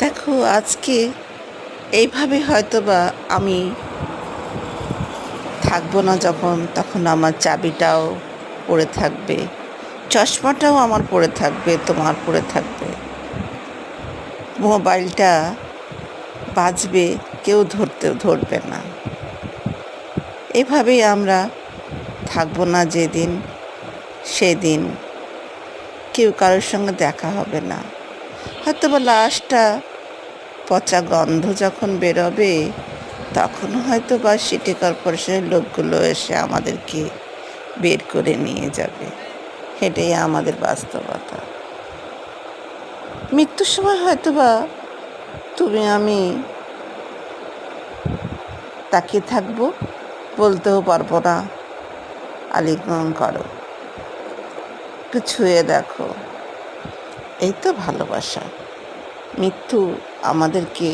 দেখো, আজকে এইভাবে হয়তোবা আমি থাকবো না, যখন তখন আমার চাবিটাও পড়ে থাকবে, চশমাটাও আমার পড়ে থাকবে, তোমার পড়ে থাকবে, মোবাইলটা বাজবে, কেউ ধরবে না। এভাবেই আমরা থাকবো না যেদিন, সেদিন কেউ কারোর সঙ্গে দেখা হবে না। হয়তোবা লাশটা পচা গন্ধ যখন বেরোবে, তখন হয়তো বা সিটি কর্পোরেশনের লোকগুলো এসে আমাদেরকে বের করে নিয়ে যাবে। এটাই আমাদের বাস্তবতা। মৃত্যুর সময় হয়তো বা তুমি আমি তাকিয়ে থাকবো, বলতেও পারবো না। আলিঙ্গন করো, একটু ছুঁয়ে দেখো, এই তো ভালোবাসা। মৃত্যু আমাদেরকে